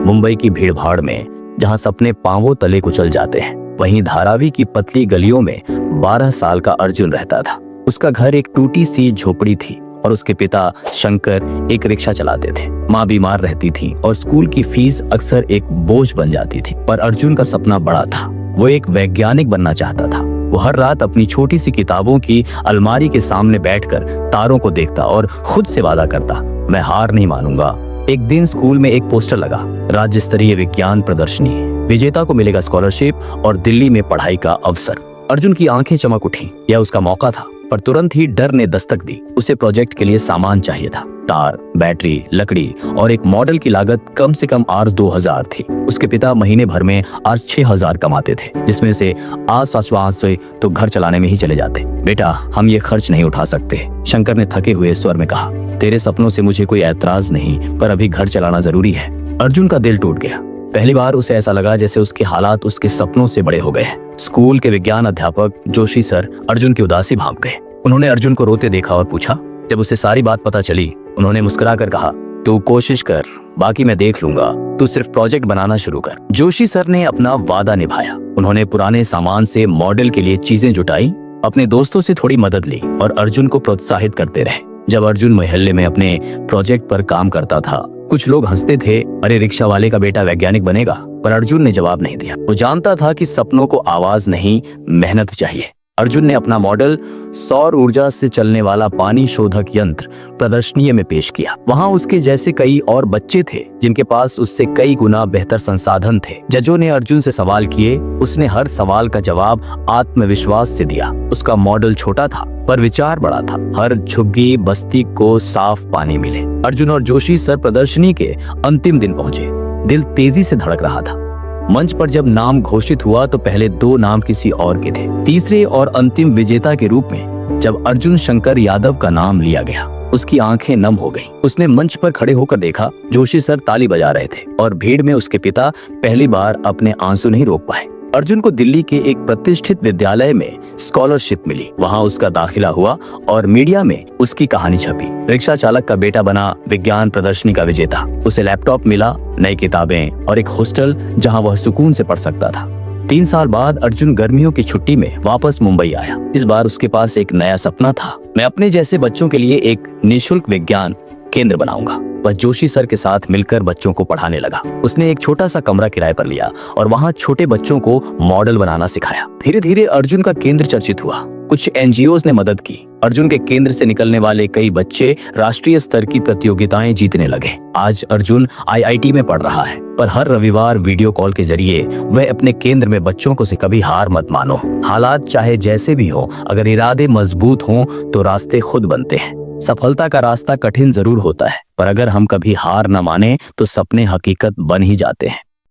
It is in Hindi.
मुंबई की भीड़-भाड़ में जहां सपने पांवों तले कुचल जाते हैं, वहीं धारावी की पतली गलियों में 12 साल का अर्जुन रहता था। उसका घर एक टूटी सी झोपड़ी थी और उसके पिता शंकर एक रिक्शा चलाते थे। माँ बीमार रहती थी और स्कूल की फीस अक्सर एक बोझ बन जाती थी। पर अर्जुन का सपना बड़ा था। वो एक वैज्ञानिक बनना चाहता था। वो हर रात अपनी छोटी सी किताबों की अलमारी के सामने बैठकर तारों को देखता और खुद से वादा करता, मैं हार नहीं मानूंगा। एक दिन स्कूल में एक पोस्टर लगा, राज्य स्तरीय विज्ञान प्रदर्शनी, विजेता को मिलेगा स्कॉलरशिप और दिल्ली में पढ़ाई का अवसर। अर्जुन की आंखें चमक उठी। यह उसका मौका था। पर तुरंत ही डर ने दस्तक दी। उसे प्रोजेक्ट के लिए सामान चाहिए था, तार, बैटरी, लकड़ी और एक मॉडल की लागत कम से कम Rs 2000 थी। उसके पिता महीने भर में Rs 6000 कमाते थे, जिसमें से आस से तो घर चलाने में ही चले जाते। बेटा, हम ये खर्च नहीं उठा सकते, शंकर ने थके हुए स्वर में कहा। तेरे सपनों से मुझे कोई ऐतराज नहीं, पर अभी घर चलाना जरूरी है। अर्जुन का दिल टूट गया। पहली बार उसे ऐसा लगा जैसे उसके हालात उसके सपनों से बड़े हो गए। स्कूल के विज्ञान अध्यापक जोशी सर अर्जुन की उदासी भांप गए। उन्होंने अर्जुन को रोते देखा और पूछा। जब उसे सारी बात पता चली, उन्होंने मुस्कुराकर कहा, तू कोशिश कर, बाकी मैं देख लूंगा, तू सिर्फ प्रोजेक्ट बनाना शुरू कर। जोशी सर ने अपना वादा निभाया। उन्होंने पुराने सामान से मॉडल के लिए चीजें जुटाई, अपने दोस्तों से थोड़ी मदद ली और अर्जुन को प्रोत्साहित करते रहे। जब अर्जुन मोहल्ले में अपने प्रोजेक्ट पर काम करता था, कुछ लोग हंसते थे, अरे रिक्शा वाले का बेटा वैज्ञानिक बनेगा। पर अर्जुन ने जवाब नहीं दिया। वो जानता था कि सपनों को आवाज नहीं, मेहनत चाहिए। अर्जुन ने अपना मॉडल सौर ऊर्जा से चलने वाला पानी शोधक यंत्र प्रदर्शनी में पेश किया। वहां उसके जैसे कई और बच्चे थे जिनके पास उससे कई गुना बेहतर संसाधन थे। जजों ने अर्जुन से सवाल किए। उसने हर सवाल का जवाब आत्मविश्वास से दिया। उसका मॉडल छोटा था पर विचार बड़ा था। हर झुग्गी बस्ती को साफ पानी मिले। अर्जुन और जोशी सर प्रदर्शनी के अंतिम दिन पहुंचे। दिल तेजी से धड़क रहा था। मंच पर जब नाम घोषित हुआ तो पहले 2 नाम किसी और के थे। तीसरे और अंतिम विजेता के रूप में जब अर्जुन शंकर यादव का नाम लिया गया, उसकी आंखें नम हो गईं। उसने मंच पर खड़े होकर देखा, जोशी सर ताली बजा रहे थे और भीड़ में उसके पिता पहली बार अपने आंसू नहीं रोक पाए। अर्जुन को दिल्ली के एक प्रतिष्ठित विद्यालय में स्कॉलरशिप मिली। वहां उसका दाखिला हुआ और मीडिया में उसकी कहानी छपी। रिक्शा चालक का बेटा बना विज्ञान प्रदर्शनी का विजेता। उसे लैपटॉप मिला, नई किताबें और एक हॉस्टल जहां वह सुकून से पढ़ सकता था। 3 साल बाद अर्जुन गर्मियों की छुट्टी में वापस मुंबई आया। इस बार उसके पास एक नया सपना था। मैं अपने जैसे बच्चों के लिए एक निःशुल्क विज्ञान केंद्र बनाऊंगा। वह जोशी सर के साथ मिलकर बच्चों को पढ़ाने लगा। उसने एक छोटा सा कमरा किराए पर लिया और वहां छोटे बच्चों को मॉडल बनाना सिखाया। धीरे धीरे अर्जुन का केंद्र चर्चित हुआ। कुछ एनजीओ ने मदद की। अर्जुन के केंद्र से निकलने वाले कई बच्चे राष्ट्रीय स्तर की प्रतियोगिताएं जीतने लगे। आज अर्जुन IIT में पढ़ रहा है, पर हर रविवार वीडियो कॉल के जरिए वह अपने केंद्र में बच्चों को से कभी हार मत मानो। हालात चाहे जैसे भी हो, अगर इरादे मजबूत हों तो रास्ते खुद बनते हैं। सफलता का रास्ता कठिन जरूर होता है, पर अगर हम कभी हार न माने तो सपने हकीकत बन ही जाते हैं।